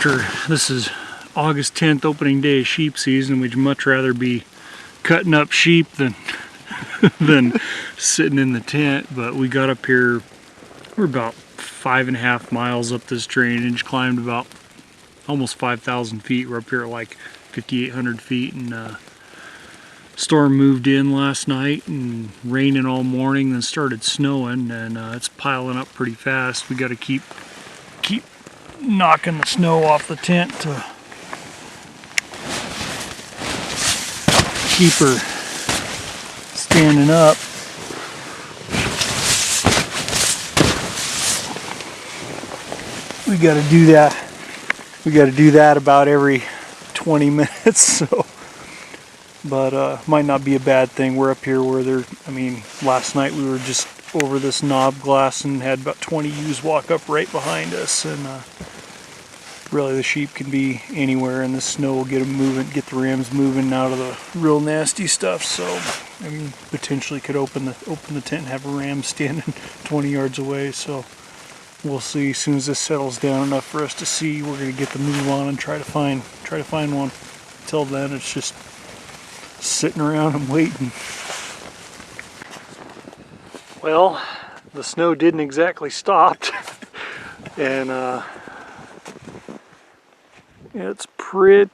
this is August 10th, opening day of sheep season. We'd much rather be cutting up sheep than than sitting in the tent, but we got up here, we're about 5.5 miles up this drainage, climbed about almost 5,000 feet. We're up here at like 5,800 feet, and storm moved in last night and raining all morning, then started snowing, and it's piling up pretty fast. We got to keep knocking the snow off the tent to keep her standing up. We got to do that. We got to do that about every 20 minutes. So, but might not be a bad thing. We're up here where there. I mean, last night we were just over this knob glass and had about 20 ewes walk up right behind us, and really the sheep can be anywhere, and the snow will get them moving, get the rams moving out of the real nasty stuff. So I mean, potentially could open the tent and have a ram standing 20 yards away. So we'll see. As soon as this settles down enough for us to see, we're gonna get the move on and try to find one. Until then, it's just sitting around and waiting. Well, the snow didn't exactly stop, and it's pretty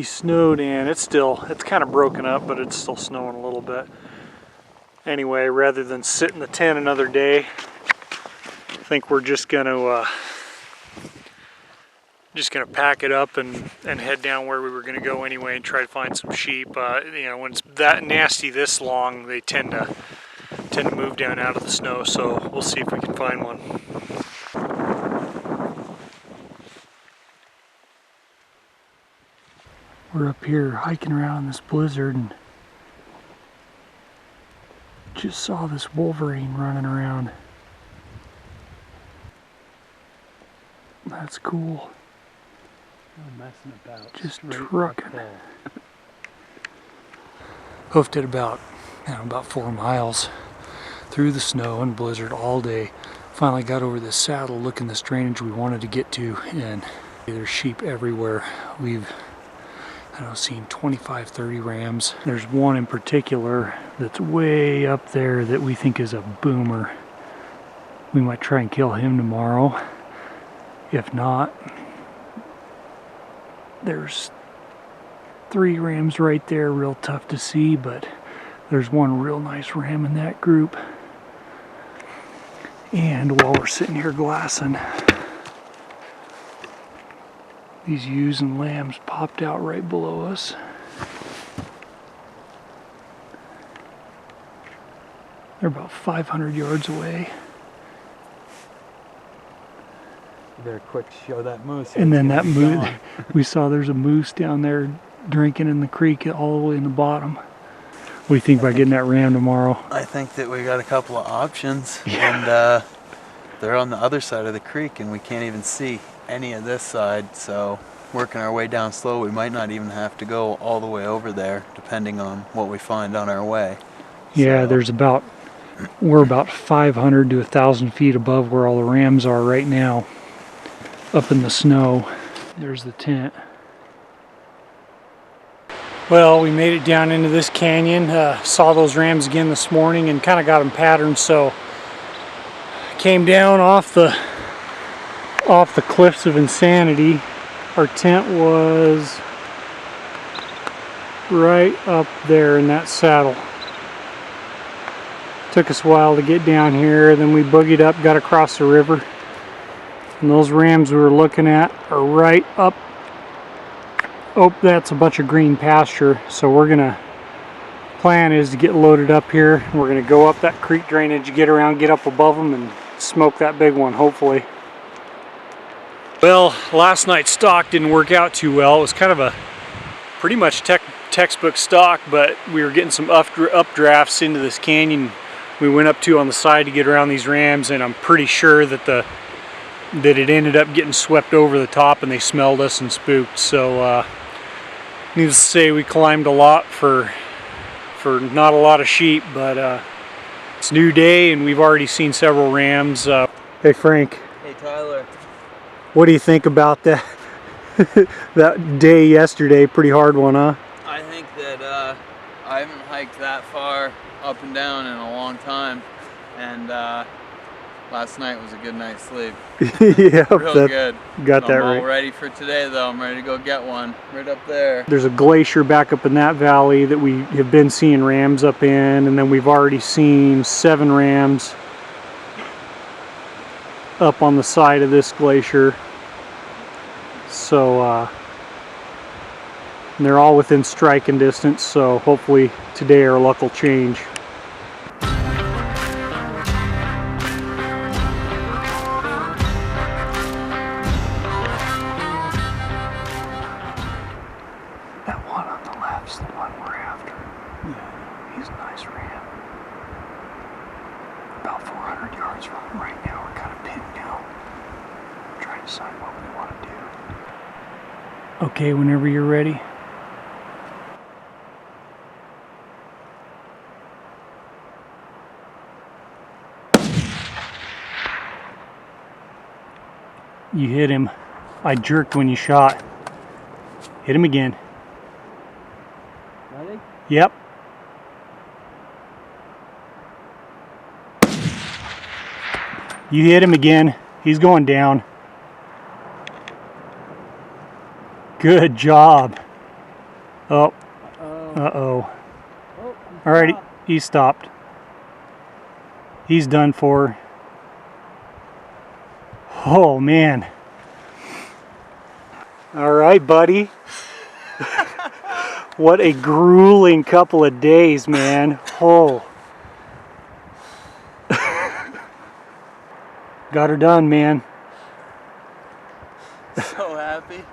snowed in. It's kind of broken up, but it's still snowing a little bit. Anyway, rather than sit in the tent another day, I think we're just gonna pack it up and head down where we were gonna go anyway and try to find some sheep. You know, when it's that nasty this long, they tend to move down out of the snow. So we'll see if we can find one. We're up here hiking around this blizzard and just saw this wolverine running around. That's cool. No messing about. Just trucking. Hoofed it about 4 miles through the snow and blizzard all day. Finally got over this saddle, looking this drainage we wanted to get to, and there's sheep everywhere. We've seen 25, 30 rams. There's one in particular that's way up there that we think is a boomer. We might try and kill him tomorrow. If not, there's 3 rams right there, real tough to see, but there's one real nice ram in that group. And while we're sitting here glassing, these ewes and lambs popped out right below us. They're about 500 yards away. They're quick to show that moose. And then that moose, we saw there's a moose down there drinking in the creek all the way in the bottom. What do you think about getting that ram tomorrow? I think that we got a couple of options, yeah. And they're on the other side of the creek, and we can't even see any of this side. So working our way down slow, we might not even have to go all the way over there, depending on what we find on our way. Yeah, so we're about 500 to 1,000 feet above where all the rams are right now, up in the snow. There's the tent. Well, we made it down into this canyon, saw those rams again this morning and kind of got them patterned, so came down off the cliffs of insanity. Our tent was right up there in that saddle. Took us a while to get down here, then we boogied up, got across the river, and those rams we were looking at are right up. Oh, that's a bunch of green pasture, so plan is to get loaded up here. We're gonna go up that creek drainage, get around, get up above them, and smoke that big one, hopefully. Well, last night's stalk didn't work out too well. It was kind of a pretty much textbook stalk, but we were getting some updrafts into this canyon we went up to on the side to get around these rams, and I'm pretty sure that it ended up getting swept over the top and they smelled us and spooked. So needless to say, we climbed a lot for not a lot of sheep, but it's a new day and we've already seen several rams. Hey Frank. Hey Tyler. What do you think about that that day yesterday? Pretty hard one, huh? I think that I haven't hiked that far up and down in a long time, and last night was a good night's sleep. Yeah, Real good. Got that I'm all right. ready for today though. I'm ready to go get one right up there. There's a glacier back up in that valley that we have been seeing rams up in, and then we've already seen 7 rams up on the side of this glacier. So and they're all within striking distance, so hopefully today our luck will change. That one on the left's the one we're after. Yeah, he's a nice ram. About 400 yards from him right now. We're kind of pinned down, trying to decide what we want to do. Okay, whenever you're ready. You hit him. I jerked when you shot. Hit him again. Ready? Yep. You hit him again. He's going down. Good job. Oh. Uh-oh. Oh, Alrighty, he stopped. He's done for. Oh, man. All right, buddy. What a grueling couple of days, man. Oh. Got her done, man. So happy.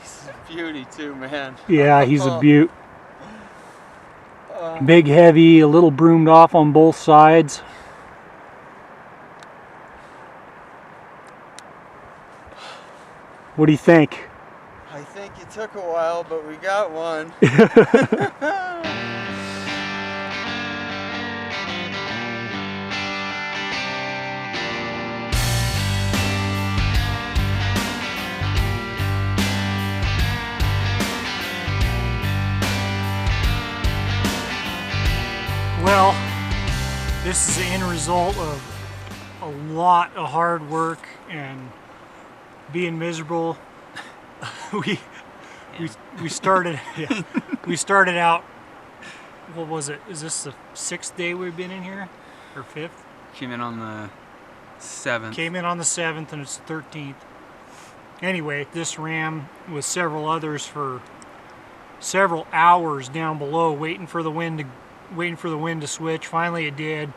He's a beauty too, man. Yeah, he's a beaut. Big, heavy, a little broomed off on both sides. What do you think? I think it took a while, but we got one. Well, this is the end result of a lot of hard work and being miserable. we started we started out. What was it? Is this the 6th day we've been in here, or 5th? Came in on the 7th. Came in on the 7th, and it's the 13th. Anyway, this ram with several others for several hours down below, waiting for the wind to switch. Finally, it did.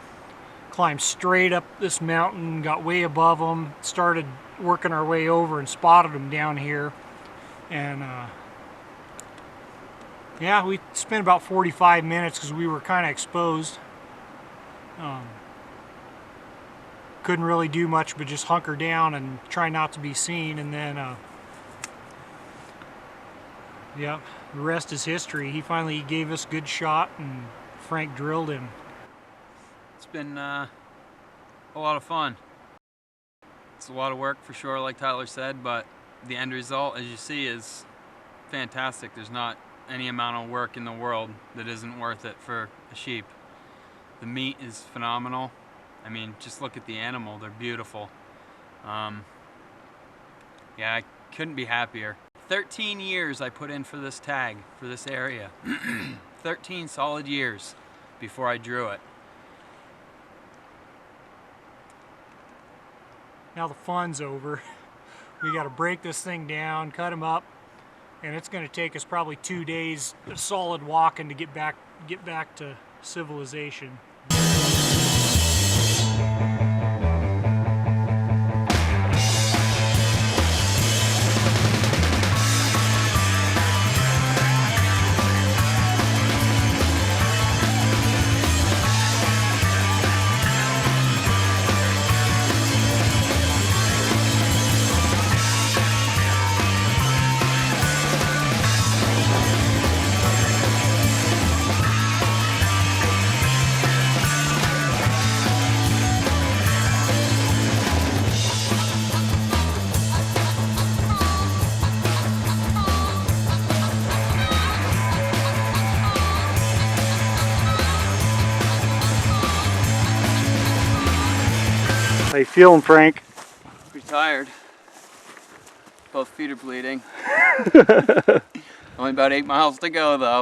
Climbed straight up this mountain, got way above them, started working our way over, and spotted them down here. And yeah, we spent about 45 minutes because we were kind of exposed. Couldn't really do much but just hunker down and try not to be seen. And then yeah, the rest is history. He finally gave us a good shot, and Frank drilled him. It's been a lot of fun. It's a lot of work for sure, like Tyler said, but the end result, as you see, is fantastic. There's not any amount of work in the world that isn't worth it for a sheep. The meat is phenomenal. I mean, just look at the animal. They're beautiful. Yeah, I couldn't be happier. 13 years I put in for this tag, for this area. 13 solid years before I drew it. Now the fun's over. We got to break this thing down, cut them up, and it's going to take us probably 2 days of solid walking to get back to civilization. you feeling, Frank? Pretty tired. Both feet are bleeding. Only about 8 miles to go though.